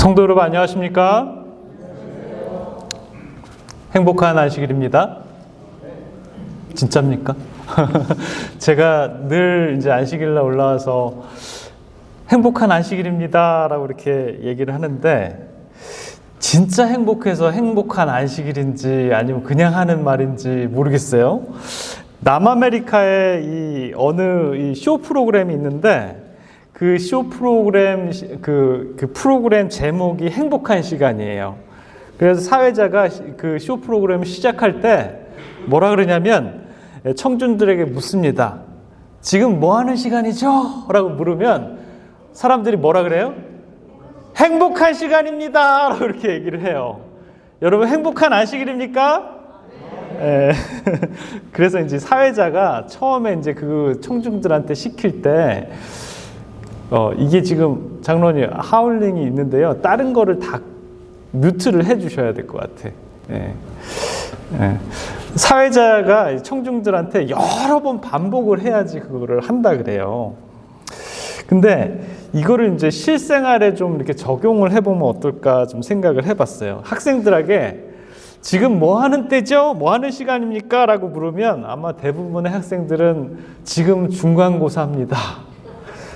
성도 여러분 안녕하십니까? 행복한 안식일입니다. 진짜입니까? 제가 늘 이제 안식일날 올라와서 행복한 안식일입니다 라고 이렇게 얘기를 하는데, 진짜 행복해서 행복한 안식일인지 아니면 그냥 하는 말인지 모르겠어요. 남아메리카에 이 어느 이 쇼 프로그램이 있는데, 그 쇼 프로그램 그 프로그램 제목이 행복한 시간이에요. 그래서 사회자가 그 쇼 프로그램을 시작할 때 뭐라 그러냐면, 청중들에게 묻습니다. 지금 뭐 하는 시간이죠? 라고 물으면 사람들이 뭐라 그래요? 행복한 시간입니다 라고 이렇게 얘기를 해요. 여러분, 행복한 안식일입니까? 네. 그래서 이제 사회자가 처음에 이제 그 청중들한테 시킬 때 이게 지금 장로님 하울링이 있는데요, 다른 거를 다 뮤트를 해주셔야 될 것 같아. 네. 네. 사회자가 청중들한테 여러 번 반복을 해야지 그거를 한다 그래요. 근데 이거를 이제 실생활에 좀 이렇게 적용을 해보면 어떨까 좀 생각을 해봤어요. 학생들에게 지금 뭐 하는 때죠? 뭐 하는 시간입니까? 라고 물으면 아마 대부분의 학생들은 지금 중간고사입니다.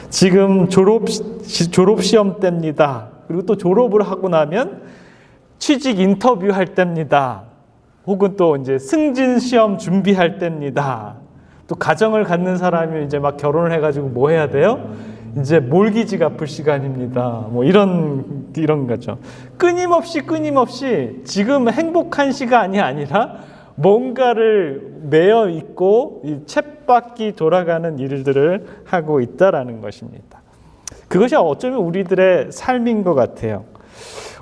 지금 졸업시험 때입니다. 그리고 또 졸업을 하고 나면 취직 인터뷰 할 때입니다. 혹은 또 이제 승진시험 준비할 때입니다. 또 가정을 갖는 사람이 이제 막 결혼을 해가지고 뭐 해야 돼요? 이제 몰기지 갚을 시간입니다. 뭐 이런 거죠. 끊임없이 지금 행복한 시간이 아니라 뭔가를 매여 있고 이 쳇바퀴 돌아가는 일들을 하고 있다라는 것입니다. 그것이 어쩌면 우리들의 삶인 것 같아요.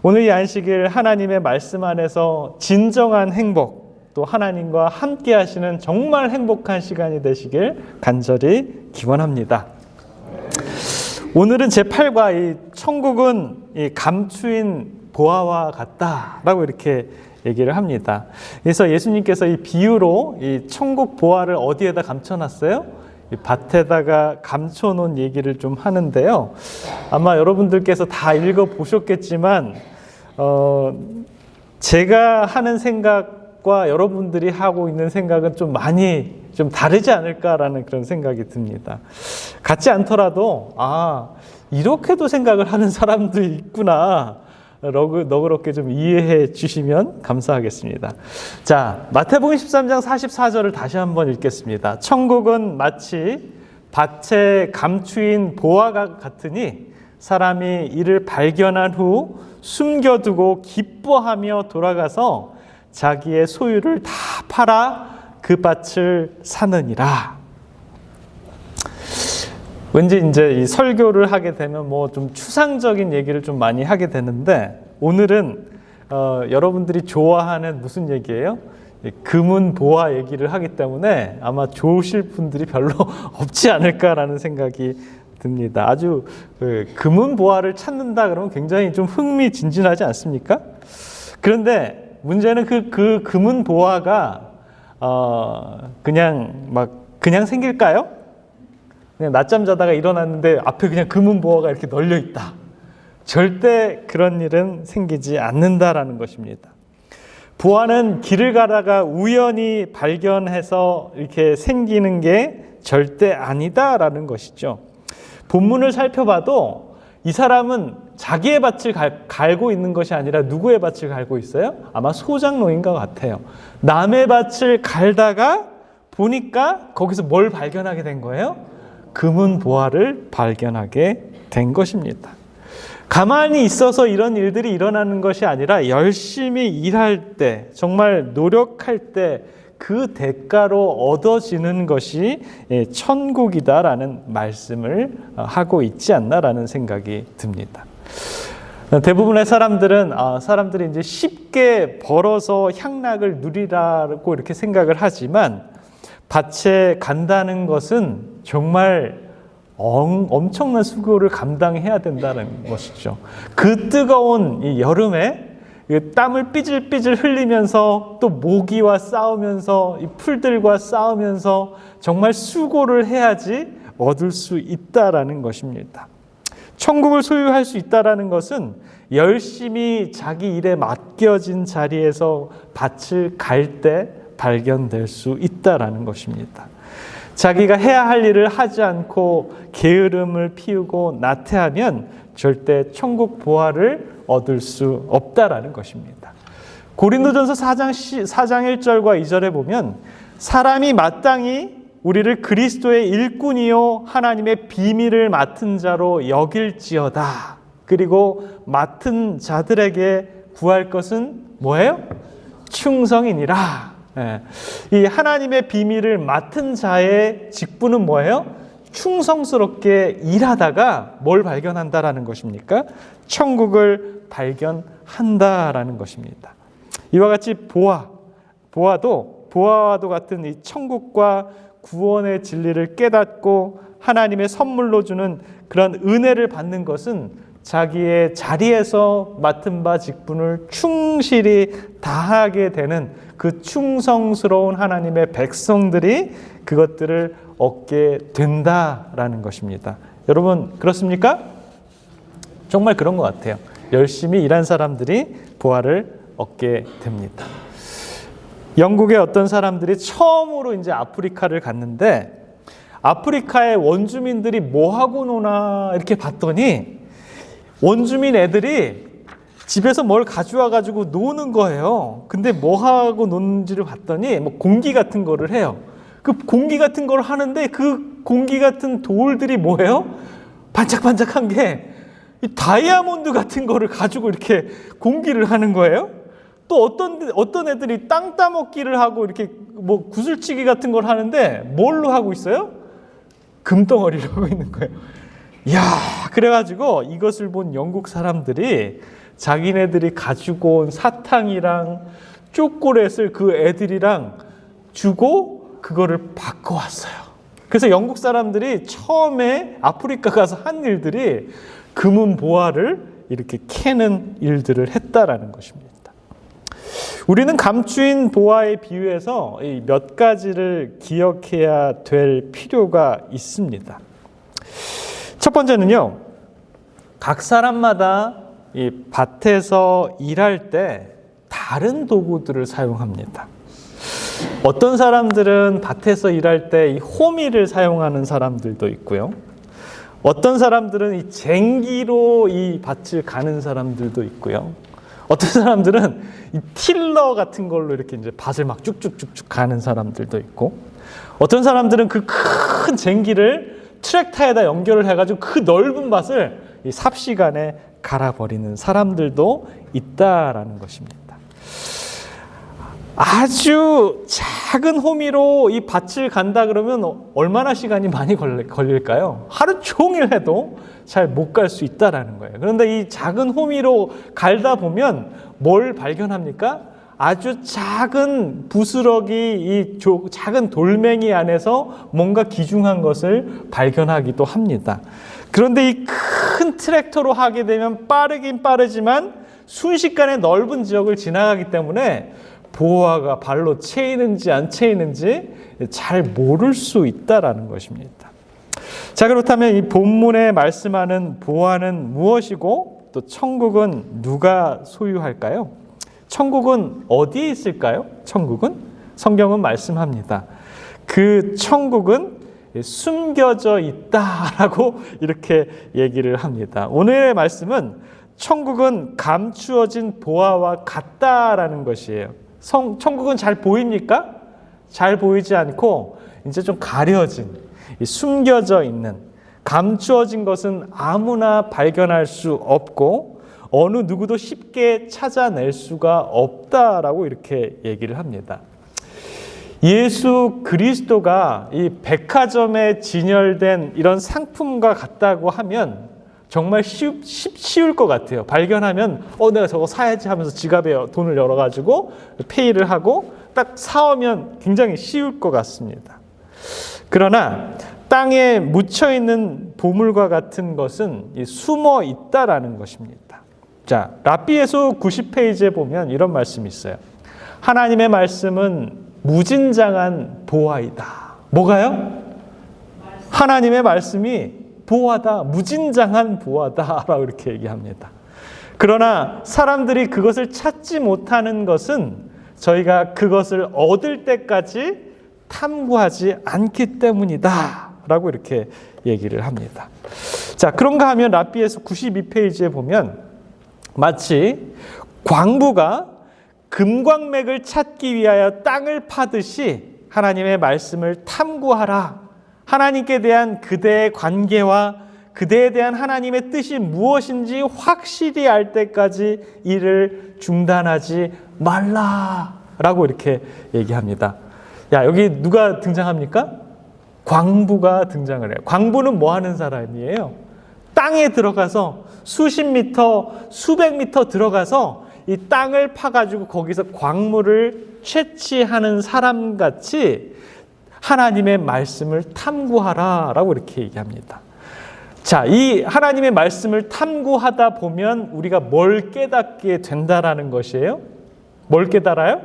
오늘 이 안식일 하나님의 말씀 안에서 진정한 행복, 또 하나님과 함께 하시는 정말 행복한 시간이 되시길 간절히 기원합니다. 오늘은 제8과 이 천국은 이 감추인 보화와 같다라고 이렇게 얘기를 합니다. 그래서 예수님께서 이 비유로 이 천국 보화를 어디에다 감춰놨어요? 이 밭에다가 감춰놓은 얘기를 좀 하는데요. 아마 여러분들께서 다 읽어보셨겠지만 제가 하는 생각과 여러분들이 하고 있는 생각은 좀 많이 좀 다르지 않을까라는 그런 생각이 듭니다. 같지 않더라도 이렇게도 생각을 하는 사람도 있구나, 너그럽게 좀 이해해 주시면 감사하겠습니다. 자, 마태복음 13장 44절을 다시 한번 읽겠습니다. 천국은 마치 밭에 감추인 보화가 같으니 사람이 이를 발견한 후 숨겨두고 기뻐하며 돌아가서 자기의 소유를 다 팔아 그 밭을 사느니라. 왠지 이제 이 설교를 하게 되면 뭐 좀 추상적인 얘기를 좀 많이 하게 되는데, 오늘은 여러분들이 좋아하는 무슨 얘기예요? 금은 보화 얘기를 하기 때문에 아마 좋으실 분들이 별로 없지 않을까라는 생각이 듭니다. 아주 금은 보화를 찾는다 그러면 굉장히 좀 흥미진진하지 않습니까? 그런데 문제는 그 금은 보화가 그냥 생길까요? 그냥 낮잠 자다가 일어났는데 앞에 그냥 금은 보화가 이렇게 널려 있다. 절대 그런 일은 생기지 않는다라는 것입니다. 보화는 길을 가다가 우연히 발견해서 이렇게 생기는 게 절대 아니다라는 것이죠. 본문을 살펴봐도 이 사람은 자기의 밭을 갈고 있는 것이 아니라 누구의 밭을 갈고 있어요? 아마 소장로인 것 같아요. 남의 밭을 갈다가 보니까 거기서 뭘 발견하게 된 거예요? 금은 보화를 발견하게 된 것입니다. 가만히 있어서 이런 일들이 일어나는 것이 아니라 열심히 일할 때, 정말 노력할 때 그 대가로 얻어지는 것이 천국이다라는 말씀을 하고 있지 않나라는 생각이 듭니다. 대부분의 사람들이 이제 쉽게 벌어서 향락을 누리라고 이렇게 생각을 하지만, 밭에 간다는 것은 정말 엄청난 수고를 감당해야 된다는 것이죠. 그 뜨거운 이 여름에 땀을 삐질삐질 흘리면서 또 모기와 싸우면서 이 풀들과 싸우면서 정말 수고를 해야지 얻을 수 있다라는 것입니다. 천국을 소유할 수 있다라는 것은 열심히 자기 일에 맡겨진 자리에서 밭을 갈 때 발견될 수 있다라는 것입니다. 자기가 해야 할 일을 하지 않고 게으름을 피우고 나태하면 절대 천국 보화를 얻을 수 없다라는 것입니다. 고린도전서 4장 1절과 2절에 보면 사람이 마땅히 우리를 그리스도의 일꾼이요 하나님의 비밀을 맡은 자로 여길지어다. 그리고 맡은 자들에게 구할 것은 뭐예요? 충성이니라. 이 하나님의 비밀을 맡은 자의 직분은 뭐예요? 충성스럽게 일하다가 뭘 발견한다라는 것입니까? 천국을 발견한다라는 것입니다. 이와 같이 보아와도 같은 이 천국과 구원의 진리를 깨닫고 하나님의 선물로 주는 그런 은혜를 받는 것은 자기의 자리에서 맡은 바 직분을 충실히 다하게 되는 그 충성스러운 하나님의 백성들이 그것들을 얻게 된다라는 것입니다. 여러분 그렇습니까? 정말 그런 것 같아요. 열심히 일한 사람들이 보화를 얻게 됩니다. 영국의 어떤 사람들이 처음으로 이제 아프리카를 갔는데 아프리카의 원주민들이 뭐 하고 노나 이렇게 봤더니 원주민 애들이 집에서 뭘 가져와 가지고 노는 거예요. 근데 뭐 하고 노는지를 봤더니 뭐 공기 같은 거를 해요. 그 공기 같은 걸 하는데 그 공기 같은 돌들이 뭐예요? 반짝반짝한 게 다이아몬드 같은 거를 가지고 이렇게 공기를 하는 거예요. 또 어떤 애들이 땅 따먹기를 하고 이렇게 뭐 구슬치기 같은 걸 하는데 뭘로 하고 있어요? 금덩어리로 하고 있는 거예요. 이야, 그래가지고 이것을 본 영국 사람들이 자기네들이 가지고 온 사탕이랑 초콜릿을 그 애들이랑 주고 그거를 바꿔왔어요. 그래서 영국 사람들이 처음에 아프리카 가서 한 일들이 금은 보화를 이렇게 캐는 일들을 했다라는 것입니다. 우리는 감추인 보화에 비유해서 몇 가지를 기억해야 될 필요가 있습니다. 첫 번째는요, 각 사람마다 이 밭에서 일할 때 다른 도구들을 사용합니다. 어떤 사람들은 밭에서 일할 때 이 호미를 사용하는 사람들도 있고요. 어떤 사람들은 이 쟁기로 이 밭을 가는 사람들도 있고요. 어떤 사람들은 이 틸러 같은 걸로 이렇게 이제 밭을 막 쭉쭉쭉쭉 가는 사람들도 있고, 어떤 사람들은 그 큰 쟁기를 트랙터에다 연결을 해가지고 그 넓은 밭을 이 삽시간에 갈아버리는 사람들도 있다라는 것입니다. 아주 작은 호미로 이 밭을 간다 그러면 얼마나 시간이 많이 걸릴까요? 하루 종일 해도 잘 못 갈 수 있다라는 거예요. 그런데 이 작은 호미로 갈다 보면 뭘 발견합니까? 아주 작은 부스러기, 이 작은 돌멩이 안에서 뭔가 귀중한 것을 발견하기도 합니다. 그런데 이 큰 트랙터로 하게 되면 빠르긴 빠르지만 순식간에 넓은 지역을 지나가기 때문에 보화가 발로 채이는지 안 채이는지 잘 모를 수 있다라는 것입니다. 자, 그렇다면 이 본문에 말씀하는 보화는 무엇이고 또 천국은 누가 소유할까요? 천국은 어디에 있을까요? 천국은? 성경은 말씀합니다. 그 천국은 숨겨져 있다라고 이렇게 얘기를 합니다. 오늘의 말씀은 천국은 감추어진 보화와 같다라는 것이에요. 천국은 잘 보입니까? 잘 보이지 않고 이제 좀 가려진, 숨겨져 있는, 감추어진 것은 아무나 발견할 수 없고 어느 누구도 쉽게 찾아낼 수가 없다라고 이렇게 얘기를 합니다. 예수 그리스도가 이 백화점에 진열된 이런 상품과 같다고 하면 정말 쉬울 것 같아요. 발견하면 내가 저거 사야지 하면서 지갑에 돈을 열어가지고 페이를 하고 딱 사오면 굉장히 쉬울 것 같습니다. 그러나 땅에 묻혀있는 보물과 같은 것은 숨어 있다라는 것입니다. 자, 랍비에서 90페이지에 보면 이런 말씀이 있어요. 하나님의 말씀은 무진장한 보화이다. 뭐가요? 하나님의 말씀이 보화다, 무진장한 보화다라고 이렇게 얘기합니다. 그러나 사람들이 그것을 찾지 못하는 것은 저희가 그것을 얻을 때까지 탐구하지 않기 때문이다 라고 이렇게 얘기를 합니다. 자, 그런가 하면 랍비에서 92페이지에 보면 마치 광부가 금광맥을 찾기 위하여 땅을 파듯이 하나님의 말씀을 탐구하라. 하나님께 대한 그대의 관계와 그대에 대한 하나님의 뜻이 무엇인지 확실히 알 때까지 일을 중단하지 말라라고 이렇게 얘기합니다. 야, 여기 누가 등장합니까? 광부가 등장을 해요. 광부는 뭐 하는 사람이에요? 땅에 들어가서 수십 미터, 수백 미터 들어가서 이 땅을 파가지고 거기서 광물을 채취하는 사람같이 하나님의 말씀을 탐구하라라고 이렇게 얘기합니다. 자, 이 하나님의 말씀을 탐구하다 보면 우리가 뭘 깨닫게 된다라는 것이에요? 뭘 깨달아요?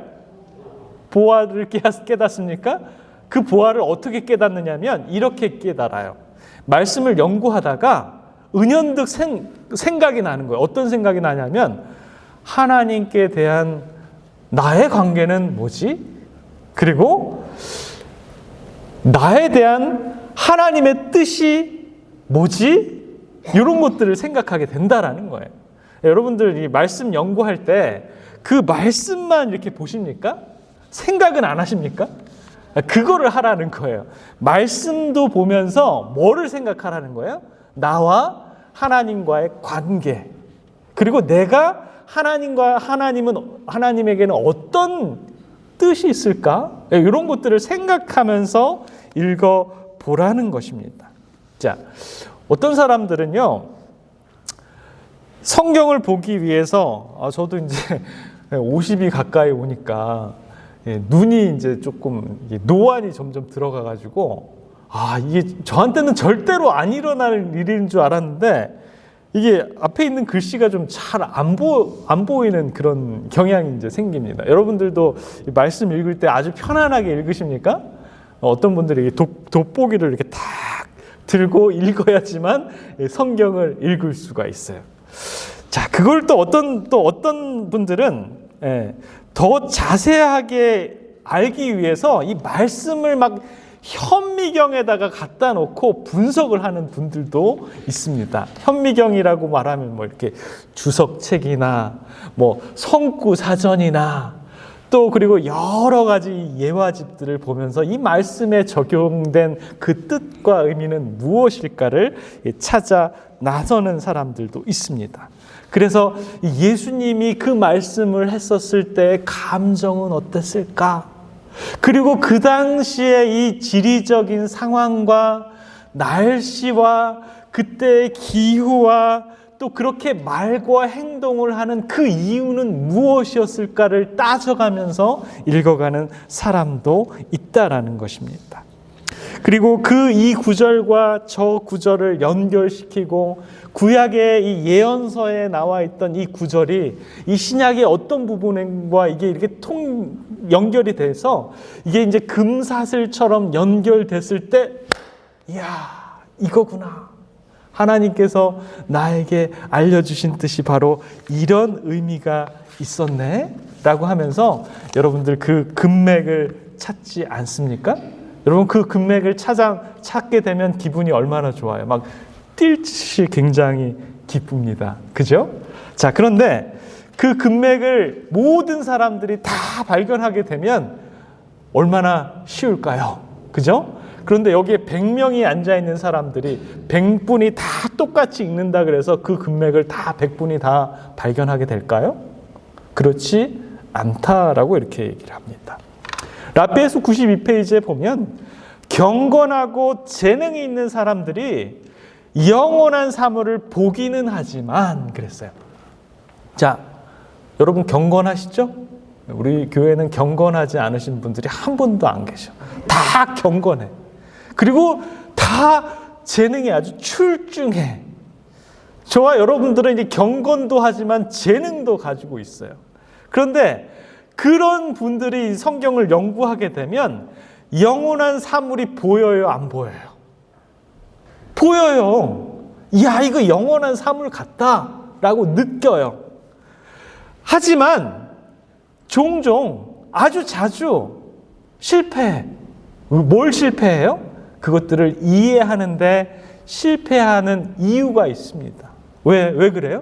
보화를 깨닫습니까? 그 보화를 어떻게 깨닫느냐면 이렇게 깨달아요. 말씀을 연구하다가 은연득 생각이 나는 거예요. 어떤 생각이 나냐면 하나님께 대한 나의 관계는 뭐지? 그리고 나에 대한 하나님의 뜻이 뭐지? 이런 것들을 생각하게 된다라는 거예요. 여러분들 이 말씀 연구할 때 그 말씀만 이렇게 보십니까? 생각은 안 하십니까? 그거를 하라는 거예요. 말씀도 보면서 뭐를 생각하라는 거예요? 나와 하나님과의 관계. 그리고 내가 하나님에게는 어떤 뜻이 있을까? 이런 것들을 생각하면서 읽어보라는 것입니다. 자, 어떤 사람들은요, 성경을 보기 위해서, 저도 이제 50이 가까이 오니까, 눈이 이제 조금 노안이 점점 들어가가지고, 이게 저한테는 절대로 안 일어날 일인 줄 알았는데, 이게 앞에 있는 글씨가 좀 잘 안 보이는 그런 경향이 이제 생깁니다. 여러분들도 말씀 읽을 때 아주 편안하게 읽으십니까? 어떤 분들이 돋보기를 이렇게 탁 들고 읽어야지만 성경을 읽을 수가 있어요. 자, 그걸 또 어떤 분들은 더 자세하게 알기 위해서 이 말씀을 막 현미경에다가 갖다 놓고 분석을 하는 분들도 있습니다. 현미경이라고 말하면 뭐 이렇게 주석책이나 뭐 성구 사전이나 또 그리고 여러 가지 예화집들을 보면서 이 말씀에 적용된 그 뜻과 의미는 무엇일까를 찾아 나서는 사람들도 있습니다. 그래서 예수님이 그 말씀을 했었을 때 감정은 어땠을까? 그리고 그 당시에 이 지리적인 상황과 날씨와 그때의 기후와 또 그렇게 말과 행동을 하는 그 이유는 무엇이었을까를 따져가면서 읽어가는 사람도 있다라는 것입니다. 그리고 그 이 구절과 저 구절을 연결시키고 구약의 이 예언서에 나와 있던 이 구절이 이 신약의 어떤 부분과 이게 이렇게 연결이 돼서 이게 이제 금사슬처럼 연결됐을 때, 이야, 이거구나. 하나님께서 나에게 알려주신 뜻이 바로 이런 의미가 있었네? 라고 하면서 여러분들 그 금맥을 찾지 않습니까? 여러분 그 금맥을 찾게 되면 기분이 얼마나 좋아요. 막 뛸 듯이 굉장히 기쁩니다. 그죠? 자, 그런데 그 금맥을 모든 사람들이 다 발견하게 되면 얼마나 쉬울까요? 그죠? 그런데 여기에 100명이 앉아있는 사람들이 100분이 다 똑같이 읽는다 그래서 그 금맥을 다 100분이 다 발견하게 될까요? 그렇지 않다라고 이렇게 얘기를 합니다. 랍비에서 92페이지에 보면 경건하고 재능이 있는 사람들이 영원한 사물을 보기는 하지만 그랬어요. 자, 여러분 경건하시죠? 우리 교회는 경건하지 않으신 분들이 한 분도 안 계셔. 다 경건해. 그리고 다 재능이 아주 출중해. 저와 여러분들은 이제 경건도 하지만 재능도 가지고 있어요. 그런데 그런 분들이 성경을 연구하게 되면 영원한 사물이 보여요, 안 보여요? 보여요. 야, 이거 영원한 사물 같다라고 느껴요. 하지만 종종 아주 자주 실패해. 뭘 실패해요? 그것들을 이해하는데 실패하는 이유가 있습니다. 왜 그래요?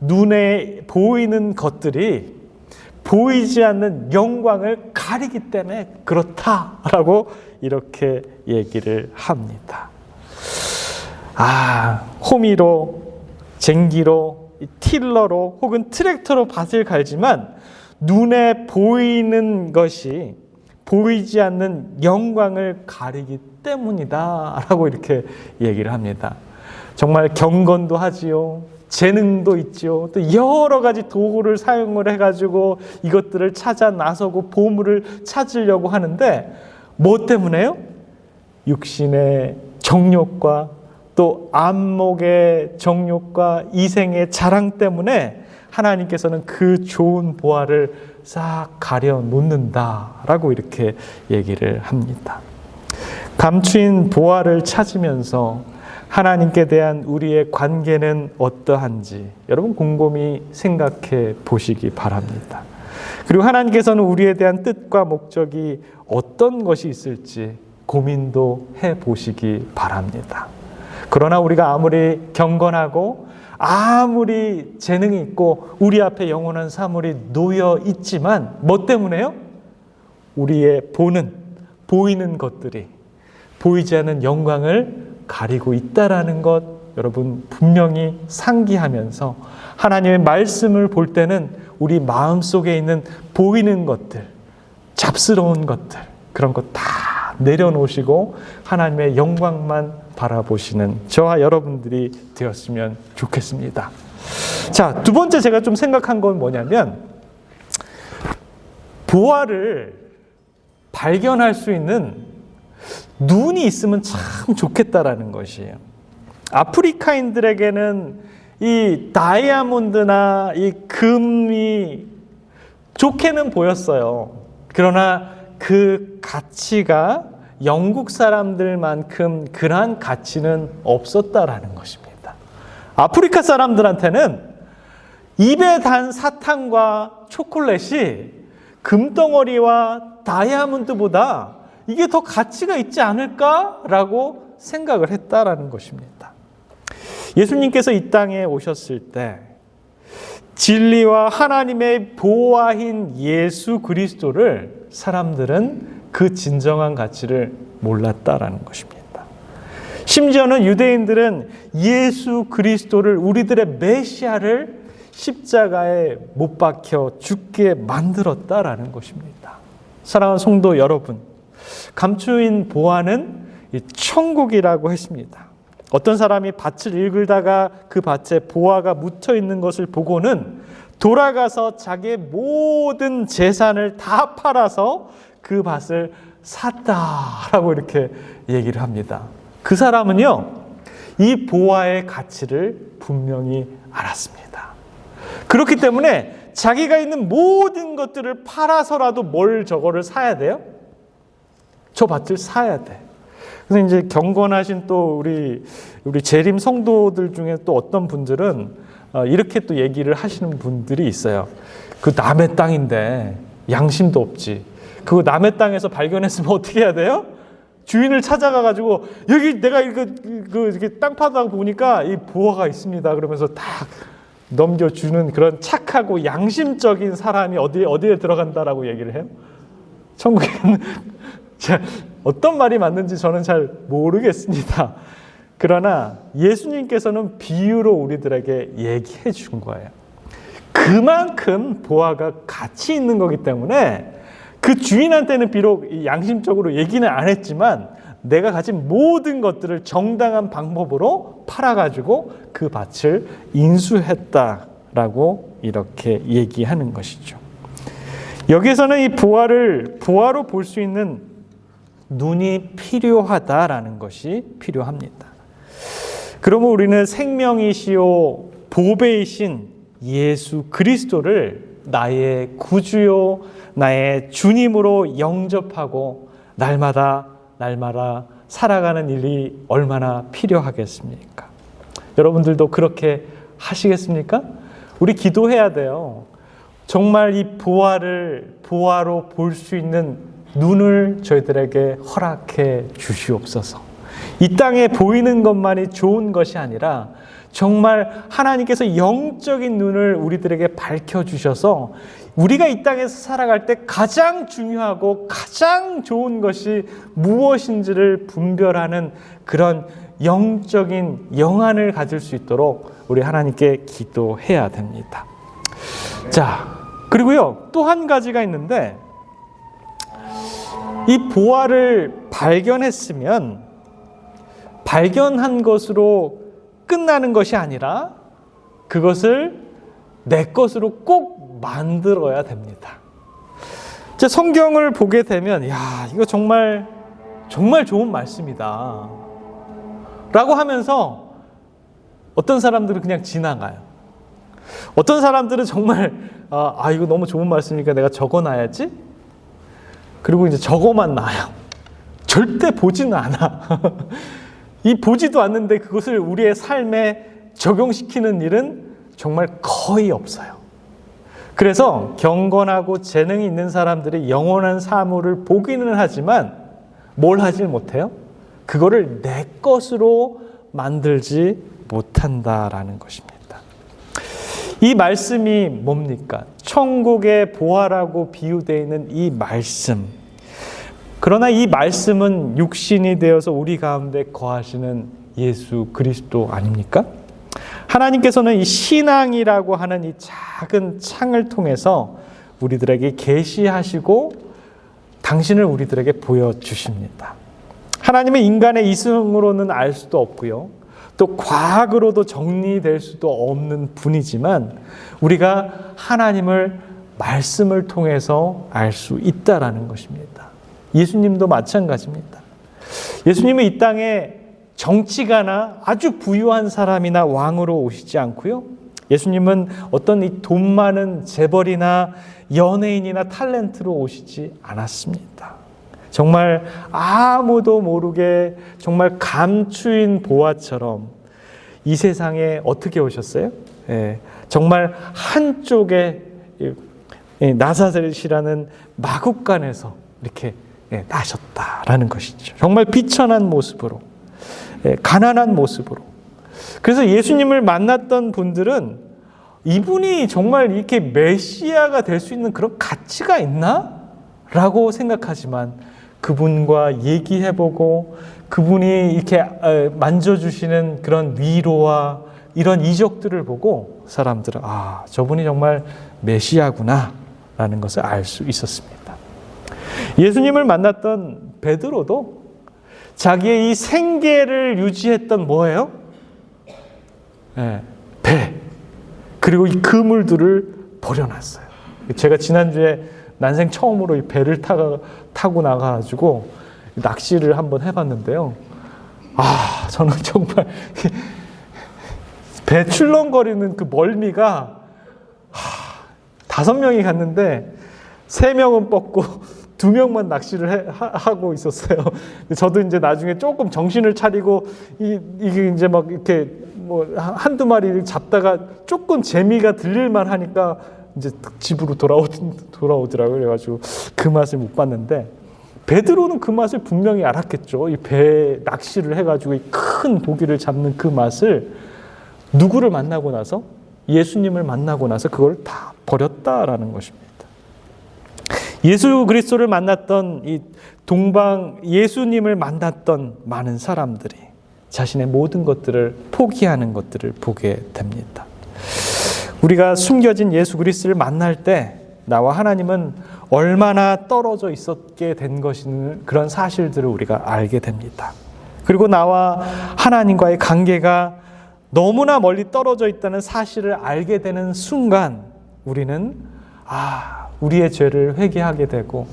눈에 보이는 것들이 보이지 않는 영광을 가리기 때문에 그렇다라고 이렇게 얘기를 합니다. 호미로, 쟁기로, 틸러로 혹은 트랙터로 밭을 갈지만 눈에 보이는 것이 보이지 않는 영광을 가리기 때문이다 라고 이렇게 얘기를 합니다. 정말 경건도 하지요. 재능도 있죠. 또 여러 가지 도구를 사용을 해가지고 이것들을 찾아 나서고 보물을 찾으려고 하는데 뭐 때문에요? 육신의 정욕과 또 안목의 정욕과 이생의 자랑 때문에 하나님께서는 그 좋은 보화를 싹 가려 놓는다라고 이렇게 얘기를 합니다. 감추인 보화를 찾으면서 하나님께 대한 우리의 관계는 어떠한지 여러분 곰곰이 생각해 보시기 바랍니다. 그리고 하나님께서는 우리에 대한 뜻과 목적이 어떤 것이 있을지 고민도 해 보시기 바랍니다. 그러나 우리가 아무리 경건하고 아무리 재능이 있고 우리 앞에 영원한 사물이 놓여 있지만 뭐 때문에요? 우리의 보이는 것들이 보이지 않는 영광을 가리고 있다라는 것 여러분 분명히 상기하면서 하나님의 말씀을 볼 때는 우리 마음속에 있는 보이는 것들, 잡스러운 것들 그런 것 다 내려놓으시고 하나님의 영광만 바라보시는 저와 여러분들이 되었으면 좋겠습니다. 자, 두 번째 제가 좀 생각한 건 뭐냐면 보화를 발견할 수 있는 눈이 있으면 참 좋겠다라는 것이에요. 아프리카인들에게는 이 다이아몬드나 이 금이 좋게는 보였어요. 그러나 그 가치가 영국 사람들만큼 그러한 가치는 없었다라는 것입니다. 아프리카 사람들한테는 입에 단 사탕과 초콜릿이 금덩어리와 다이아몬드보다 이게 더 가치가 있지 않을까라고 생각을 했다라는 것입니다. 예수님께서 이 땅에 오셨을 때 진리와 하나님의 보화인 예수 그리스도를 사람들은 그 진정한 가치를 몰랐다라는 것입니다. 심지어는 유대인들은 예수 그리스도를 우리들의 메시아를 십자가에 못 박혀 죽게 만들었다라는 것입니다. 사랑하는 성도 여러분, 감추인 보화는 천국이라고 했습니다. 어떤 사람이 밭을 읽다가 그 밭에 보화가 묻혀 있는 것을 보고는 돌아가서 자기의 모든 재산을 다 팔아서 그 밭을 샀다라고 이렇게 얘기를 합니다. 그 사람은요, 이 보화의 가치를 분명히 알았습니다. 그렇기 때문에 자기가 있는 모든 것들을 팔아서라도 저거를 사야 돼요? 저 밭을 사야 돼. 그래서 이제 경건하신 또 우리 재림 성도들 중에 또 어떤 분들은 이렇게 또 얘기를 하시는 분들이 있어요. 그 남의 땅인데 양심도 없지. 그거 남의 땅에서 발견했으면 어떻게 해야 돼요? 주인을 찾아가가지고 여기 내가 이렇게 땅 파다가 보니까 이 보화가 있습니다. 그러면서 딱 넘겨주는 그런 착하고 양심적인 사람이 어디에 들어간다라고 얘기를 해요? 천국에는 어떤 말이 맞는지 저는 잘 모르겠습니다. 그러나 예수님께서는 비유로 우리들에게 얘기해 준 거예요. 그만큼 보화가 가치 있는 거기 때문에 그 주인한테는 비록 양심적으로 얘기는 안 했지만 내가 가진 모든 것들을 정당한 방법으로 팔아가지고 그 밭을 인수했다라고 이렇게 얘기하는 것이죠. 여기에서는 이 보화로 볼 수 있는 눈이 필요하다라는 것이 필요합니다. 그러면 우리는 생명이시요 보배이신 예수 그리스도를 나의 구주요 나의 주님으로 영접하고 날마다 살아가는 일이 얼마나 필요하겠습니까? 여러분들도 그렇게 하시겠습니까? 우리 기도해야 돼요. 정말 이 보화로 볼 수 있는 눈을 저희들에게 허락해 주시옵소서. 이 땅에 보이는 것만이 좋은 것이 아니라 정말 하나님께서 영적인 눈을 우리들에게 밝혀주셔서 우리가 이 땅에서 살아갈 때 가장 중요하고 가장 좋은 것이 무엇인지를 분별하는 그런 영적인 영안을 가질 수 있도록 우리 하나님께 기도해야 됩니다. 자, 그리고요, 또 한 가지가 있는데, 이 보화를 발견했으면 발견한 것으로 끝나는 것이 아니라 그것을 내 것으로 꼭 만들어야 됩니다. 제 성경을 보게 되면, 이거 정말 좋은 말씀이다 라고 하면서 어떤 사람들은 그냥 지나가요. 어떤 사람들은 정말 이거 너무 좋은 말씀이니까 내가 적어놔야지. 그리고 이제 적어만 놔요. 절대 보지는 않아. 이 보지도 않는데 그것을 우리의 삶에 적용시키는 일은 정말 거의 없어요. 그래서 경건하고 재능이 있는 사람들이 영원한 사물을 보기는 하지만 뭘 하질 못해요? 그거를 내 것으로 만들지 못한다라는 것입니다. 이 말씀이 뭡니까? 천국의 보화라고 비유되어 있는 이 말씀. 그러나 이 말씀은 육신이 되어서 우리 가운데 거하시는 예수 그리스도 아닙니까? 하나님께서는 이 신앙이라고 하는 이 작은 창을 통해서 우리들에게 계시하시고 당신을 우리들에게 보여주십니다. 하나님은 인간의 이성으로는 알 수도 없고요. 또 과학으로도 정리될 수도 없는 분이지만 우리가 하나님을 말씀을 통해서 알 수 있다라는 것입니다. 예수님도 마찬가지입니다. 예수님은 이 땅에 정치가나 아주 부유한 사람이나 왕으로 오시지 않고요. 예수님은 어떤 이 돈 많은 재벌이나 연예인이나 탤런트로 오시지 않았습니다. 정말 아무도 모르게 정말 감추인 보화처럼 이 세상에 어떻게 오셨어요? 정말 한쪽에 나사렛이라는 마국간에서 이렇게 나셨다라는 것이죠. 정말 비천한 모습으로, 가난한 모습으로. 그래서 예수님을 만났던 분들은 이분이 정말 이렇게 메시아가 될 수 있는 그런 가치가 있나? 라고 생각하지만 그분과 얘기해보고 그분이 이렇게 만져주시는 그런 위로와 이런 이적들을 보고 사람들은 저분이 정말 메시아구나 라는 것을 알 수 있었습니다. 예수님을 만났던 베드로도 자기의 이 생계를 유지했던 뭐예요? 배. 그리고 이 그물들을 버려놨어요. 제가 지난주에 난생 처음으로 이 배를 타고 나가가지고 낚시를 한번 해봤는데요. 저는 정말 배 출렁거리는 그 멀미가 5명이 갔는데 3명은 뻗고 2명만 낚시를 하고 있었어요. 저도 이제 나중에 조금 정신을 차리고 이게 이제 막 이렇게 뭐 한두 마리 잡다가 조금 재미가 들릴만 하니까 이제 집으로 돌아오더라고요. 그래가지고 그 맛을 못 봤는데 베드로는 그 맛을 분명히 알았겠죠. 이 배 낚시를 해가지고 이 큰 고기를 잡는 그 맛을 누구를 만나고 나서 예수님을 만나고 나서 그걸 다 버렸다라는 것입니다. 예수 그리스도를 만났던 이 예수님을 만났던 많은 사람들이 자신의 모든 것들을 포기하는 것들을 보게 됩니다. 우리가 숨겨진 예수 그리스도를 만날 때 나와 하나님은 얼마나 떨어져 있었게 된 것인 그런 사실들을 우리가 알게 됩니다. 그리고 나와 하나님과의 관계가 너무나 멀리 떨어져 있다는 사실을 알게 되는 순간 우리는 우리의 죄를 회개하게 되고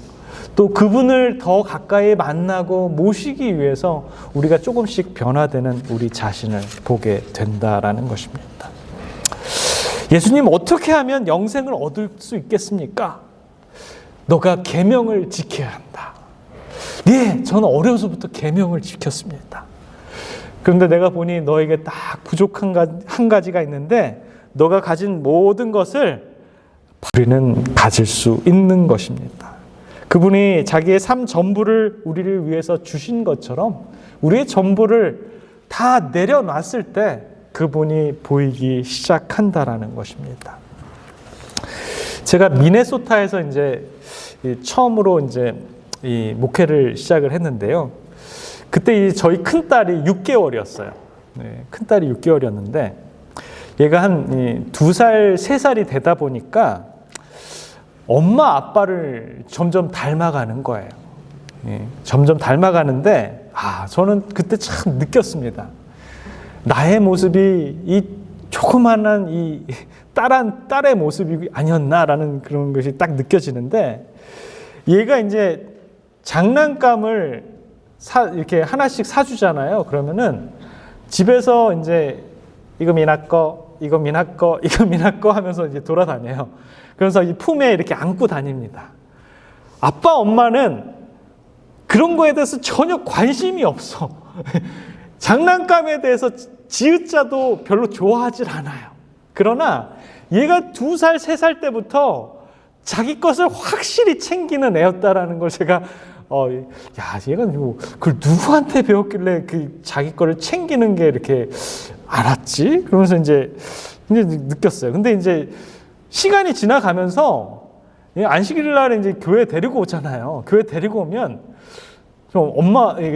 또 그분을 더 가까이 만나고 모시기 위해서 우리가 조금씩 변화되는 우리 자신을 보게 된다라는 것입니다. 예수님 어떻게 하면 영생을 얻을 수 있겠습니까? 너가 계명을 지켜야 한다. 예, 저는 어려서부터 계명을 지켰습니다. 그런데 내가 보니 너에게 딱 부족한 한 가지가 있는데 너가 가진 모든 것을 우리는 가질 수 있는 것입니다. 그분이 자기의 삶 전부를 우리를 위해서 주신 것처럼 우리의 전부를 다 내려놨을 때 그분이 보이기 시작한다라는 것입니다. 제가 미네소타에서 이제 처음으로 이제 이 목회를 시작을 했는데요. 그때 저희 큰 딸이 6개월이었어요. 큰 딸이 6개월이었는데 얘가 한 2살, 3살이 되다 보니까 엄마 아빠를 점점 닮아가는 거예요. 점점 닮아가는데 저는 그때 참 느꼈습니다. 나의 모습이 이 조그만한 이 딸의 모습이 아니었나라는 그런 것이 딱 느껴지는데 얘가 이제 장난감을 이렇게 하나씩 사주잖아요. 그러면은 집에서 이제 이거 미나 거, 이거 미나 거, 이거 미나 거 하면서 이제 돌아다녀요. 그래서 이 품에 이렇게 안고 다닙니다. 아빠, 엄마는 그런 거에 대해서 전혀 관심이 없어. 장난감에 대해서 지읒자도 별로 좋아하질 않아요. 그러나 얘가 2살, 3살 때부터 자기 것을 확실히 챙기는 애였다라는 걸 제가 얘가 그걸 누구한테 배웠길래 그 자기 거를 챙기는 게 이렇게 알았지? 그러면서 이제 느꼈어요. 근데 이제 시간이 지나가면서 안식일 날에 이제 교회 데리고 오잖아요. 교회 데리고 오면 좀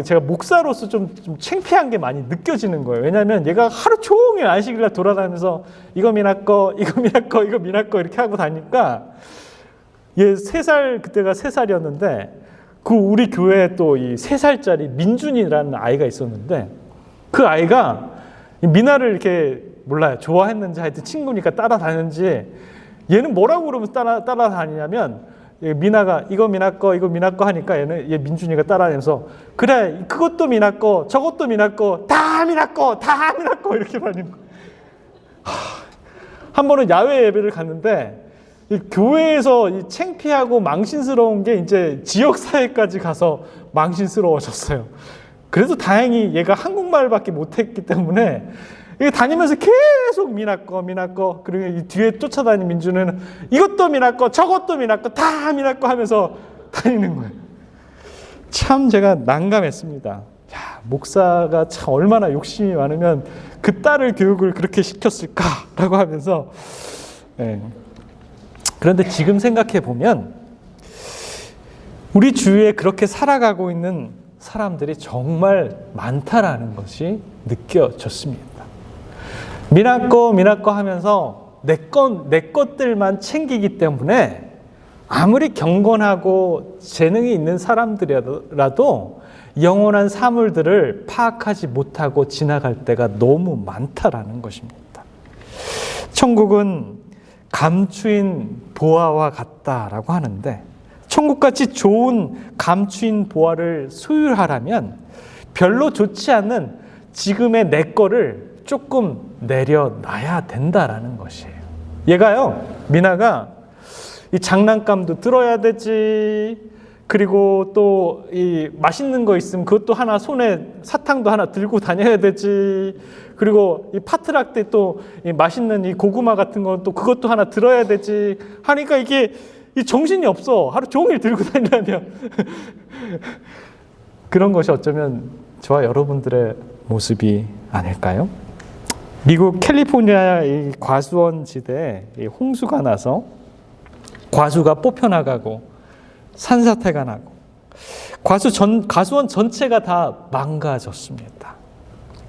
제가 목사로서 좀 창피한 게 많이 느껴지는 거예요. 왜냐하면 얘가 하루 종일 안식일 날 돌아다니면서 이거 미나 거, 이거 미나 거, 이거 미나 거 이렇게 하고 다니까 얘 3살, 그때가 3살이었는데 그 우리 교회에 또 이 3살짜리 민준이라는 아이가 있었는데 그 아이가 미나를 이렇게 몰라요. 좋아했는지 하여튼 친구니까 따라다녔는지 얘는 뭐라고 그러면서 따라다니냐면 미나가 이거 미나 거 이거 미나 거 하니까 얘 민준이가 따라다니면서 그래 그것도 미나 거 저것도 미나 거 다 미나 거 다 미나 거 이렇게 다니는 거예요. 한 번은 야외 예배를 갔는데 이 교회에서 이 창피하고 망신스러운 게 이제 지역사회까지 가서 망신스러워졌어요. 그래도 다행히 얘가 한국말밖에 못했기 때문에 다니면서 계속 미나 거 그리고 이 뒤에 쫓아다니는 민주는 이것도 미나 거 저것도 미나 거 다 미나 거 하면서 다니는 거예요. 참 제가 난감했습니다. 목사가 참 얼마나 욕심이 많으면 그 딸을 교육을 그렇게 시켰을까라고 하면서 그런데 지금 생각해 보면 우리 주위에 그렇게 살아가고 있는 사람들이 정말 많다라는 것이 느껴졌습니다. 미나 거 하면서 내 것들만 챙기기 때문에 아무리 경건하고 재능이 있는 사람들이라도 영원한 사물들을 파악하지 못하고 지나갈 때가 너무 많다라는 것입니다. 천국은 감추인 보화와 같다라고 하는데 천국같이 좋은 감추인 보화를 소유하려면 별로 좋지 않은 지금의 내 거를 조금 내려놔야 된다라는 것이에요. 얘가요, 미나가 이 장난감도 들어야 되지, 그리고 또 이 맛있는 거 있으면 그것도 하나 손에 사탕도 하나 들고 다녀야 되지, 그리고 이 파트락 때 또 이 맛있는 이 고구마 같은 건 또 그것도 하나 들어야 되지 하니까 이게 이 정신이 없어. 하루 종일 들고 다니려면 그런 것이 어쩌면 저와 여러분들의 모습이 아닐까요? 미국 캘리포니아 이 과수원 지대에 이 홍수가 나서 과수가 뽑혀나가고 산사태가 나고 과수원 전체가 다 망가졌습니다.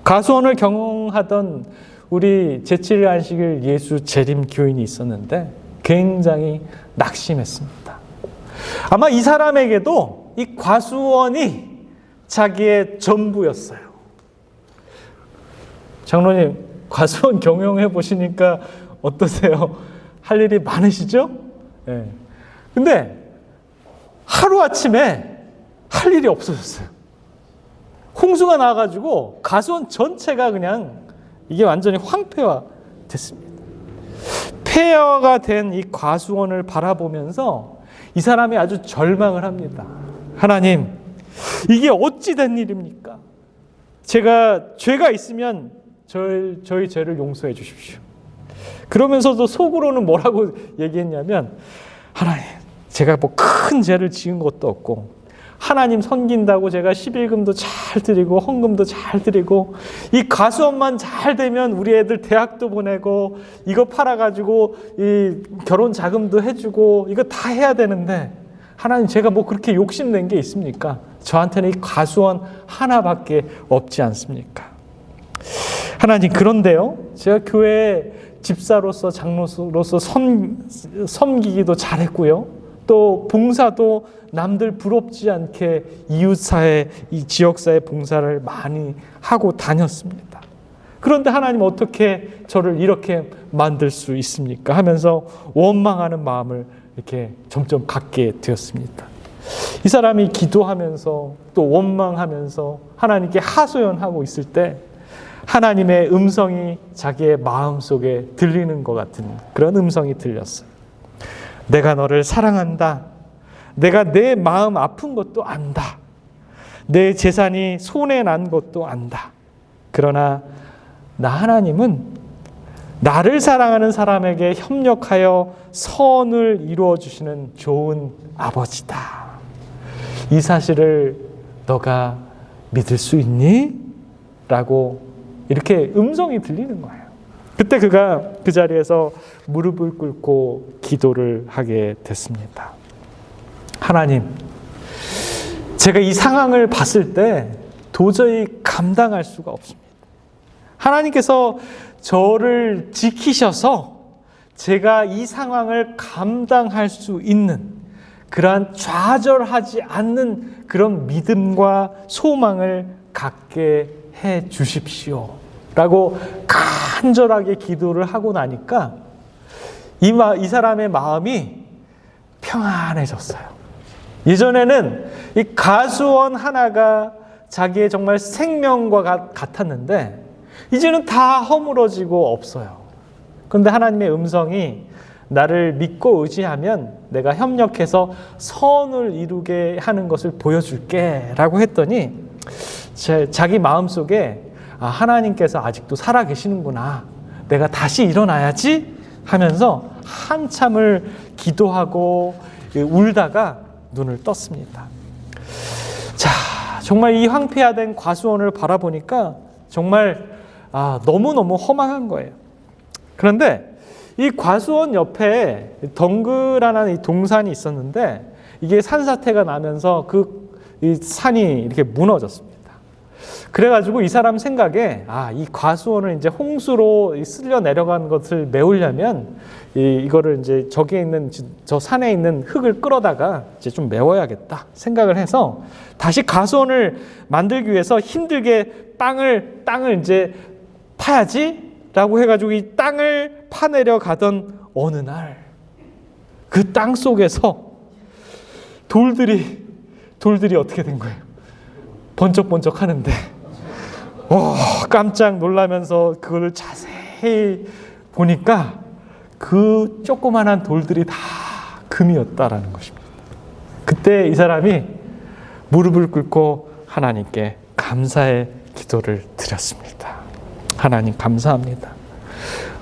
과수원을 경영하던 우리 제7일 안식일 예수 재림 교인이 있었는데 굉장히 낙심했습니다. 아마 이 사람에게도 이 과수원이 자기의 전부였어요. 장로님, 과수원 경영해 보시니까 어떠세요? 할 일이 많으시죠? 네. 근데 하루아침에 할 일이 없어졌어요. 홍수가 나가지고 과수원 전체가 그냥 이게 완전히 황폐화 됐습니다. 폐허가 된 이 과수원을 바라보면서 이 사람이 아주 절망을 합니다. 하나님, 이게 어찌 된 일입니까? 제가 죄가 있으면 저희 죄를 용서해 주십시오. 그러면서도 속으로는 뭐라고 얘기했냐면, 하나님, 제가 뭐 큰 죄를 지은 것도 없고 하나님 섬긴다고 제가 11금도 잘 드리고 헌금도 잘 드리고 이 가수원만 잘 되면 우리 애들 대학도 보내고 이거 팔아가지고 이 결혼 자금도 해주고 이거 다 해야 되는데, 하나님, 제가 뭐 그렇게 욕심낸 게 있습니까? 저한테는 이 가수원 하나밖에 없지 않습니까? 하나님, 그런데요, 제가 교회 집사로서 장로로서 섬기기도 잘했고요, 또 봉사도 남들 부럽지 않게 이웃사회, 이 지역사회 봉사를 많이 하고 다녔습니다. 그런데 하나님, 어떻게 저를 이렇게 만들 수 있습니까? 하면서 원망하는 마음을 이렇게 점점 갖게 되었습니다. 이 사람이 기도하면서 또 원망하면서 하나님께 하소연하고 있을 때 하나님의 음성이 자기의 마음속에 들리는 것 같은 그런 음성이 들렸어요. 내가 너를 사랑한다. 내가 내 마음 아픈 것도 안다. 내 재산이 손해 난 것도 안다. 그러나 나 하나님은 나를 사랑하는 사람에게 협력하여 선을 이루어 주시는 좋은 아버지다. 이 사실을 너가 믿을 수 있니? 라고 이렇게 음성이 들리는 거예요. 그때 그가 그 자리에서 무릎을 꿇고 기도를 하게 됐습니다. 하나님, 제가 이 상황을 봤을 때 도저히 감당할 수가 없습니다. 하나님께서 저를 지키셔서 제가 이 상황을 감당할 수 있는 그러한 좌절하지 않는 그런 믿음과 소망을 갖게 해 주십시오 라고 간절하게 기도를 하고 나니까 이 사람의 마음이 평안해졌어요. 예전에는 이 가수원 하나가 자기의 정말 생명과 같았는데 이제는 다 허물어지고 없어요. 그런데 하나님의 음성이 나를 믿고 의지하면 내가 협력해서 선을 이루게 하는 것을 보여줄게 라고 했더니 자기 마음속에 하나님께서 아직도 살아계시는구나, 내가 다시 일어나야지 하면서 한참을 기도하고 울다가 눈을 떴습니다. 자, 정말 이 황폐화된 과수원을 바라보니까 정말 너무너무 허망한 거예요. 그런데 이 과수원 옆에 덩그라는 이 동산이 있었는데 이게 산사태가 나면서 이 산이 이렇게 무너졌습니다. 그래가지고 이 사람 생각에 이 과수원을 이제 홍수로 쓸려 내려간 것을 메우려면 이거를 이제 저 산에 있는 흙을 끌어다가 이제 좀 메워야겠다 생각을 해서 다시 과수원을 만들기 위해서 힘들게 땅을 이제 파야지라고 해가지고 이 땅을 파내려 가던 어느 날 그 땅 속에서 돌들이 어떻게 된 거예요? 번쩍번쩍 하는데 깜짝 놀라면서 그걸 자세히 보니까 그 조그만한 돌들이 다 금이었다라는 것입니다. 그때 이 사람이 무릎을 꿇고 하나님께 감사의 기도를 드렸습니다. 하나님, 감사합니다.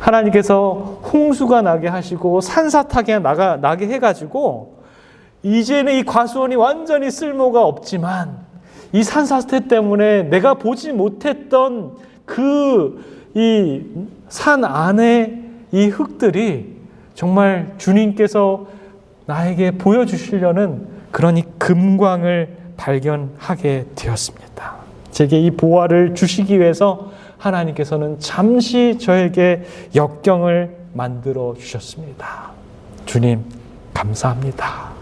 하나님께서 홍수가 나게 하시고 산사타게 나게 해가지고 이제는 이 과수원이 완전히 쓸모가 없지만 이 산사태 때문에 내가 보지 못했던 이 산 안에 이 흙들이 정말 주님께서 나에게 보여주시려는 그런 이 금광을 발견하게 되었습니다. 제게 이 보화를 주시기 위해서 하나님께서는 잠시 저에게 역경을 만들어 주셨습니다. 주님, 감사합니다.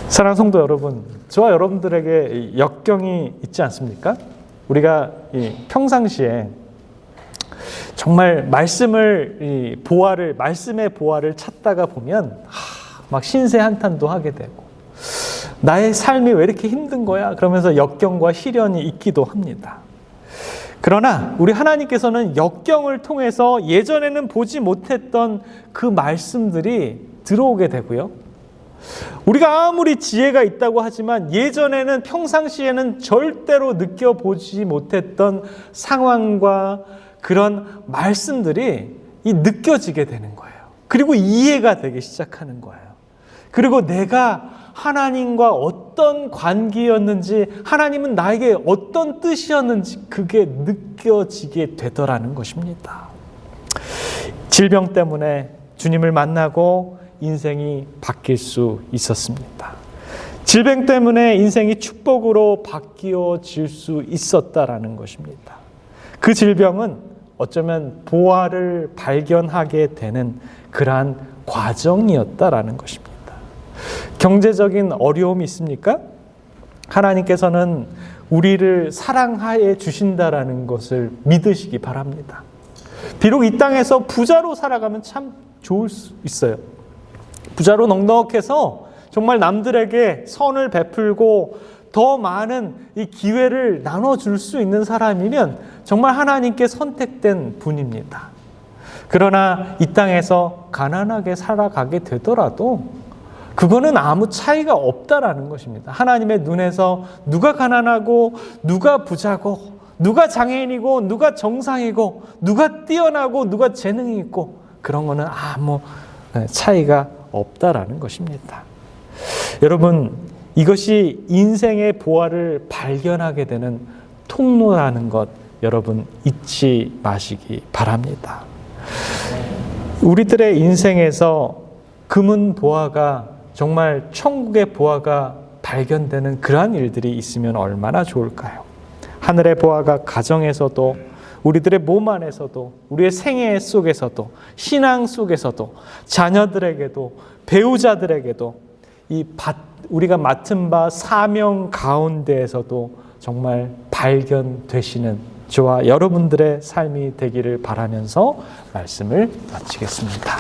사랑하는 성도 여러분, 저와 여러분들에게 역경이 있지 않습니까? 우리가 평상시에 정말 말씀의 보화를 찾다가 보면 막 신세한탄도 하게 되고 나의 삶이 왜 이렇게 힘든 거야? 그러면서 역경과 시련이 있기도 합니다. 그러나 우리 하나님께서는 역경을 통해서 예전에는 보지 못했던 그 말씀들이 들어오게 되고요. 우리가 아무리 지혜가 있다고 하지만 예전에는 평상시에는 절대로 느껴보지 못했던 상황과 그런 말씀들이 느껴지게 되는 거예요. 그리고 이해가 되기 시작하는 거예요. 그리고 내가 하나님과 어떤 관계였는지, 하나님은 나에게 어떤 뜻이었는지 그게 느껴지게 되더라는 것입니다. 질병 때문에 주님을 만나고 인생이 바뀔 수 있었습니다. 질병 때문에 인생이 축복으로 바뀌어질 수 있었다라는 것입니다. 그 질병은 어쩌면 보화를 발견하게 되는 그러한 과정이었다라는 것입니다. 경제적인 어려움이 있습니까? 하나님께서는 우리를 사랑하여 주신다라는 것을 믿으시기 바랍니다. 비록 이 땅에서 부자로 살아가면 참 좋을 수 있어요. 부자로 넉넉해서 정말 남들에게 선을 베풀고 더 많은 이 기회를 나눠줄 수 있는 사람이면 정말 하나님께 선택된 분입니다. 그러나 이 땅에서 가난하게 살아가게 되더라도 그거는 아무 차이가 없다라는 것입니다. 하나님의 눈에서 누가 가난하고 누가 부자고 누가 장애인이고 누가 정상이고 누가 뛰어나고 누가 재능이 있고 그런 거는 아무 차이가 없다라는 것입니다. 여러분, 이것이 인생의 보화를 발견하게 되는 통로라는 것 여러분 잊지 마시기 바랍니다. 우리들의 인생에서 금은 보화가 정말 천국의 보화가 발견되는 그러한 일들이 있으면 얼마나 좋을까요? 하늘의 보화가 가정에서도 우리들의 몸 안에서도 우리의 생애 속에서도 신앙 속에서도 자녀들에게도 배우자들에게도 우리가 맡은 바 사명 가운데에서도 정말 발견되시는 저와 여러분들의 삶이 되기를 바라면서 말씀을 마치겠습니다.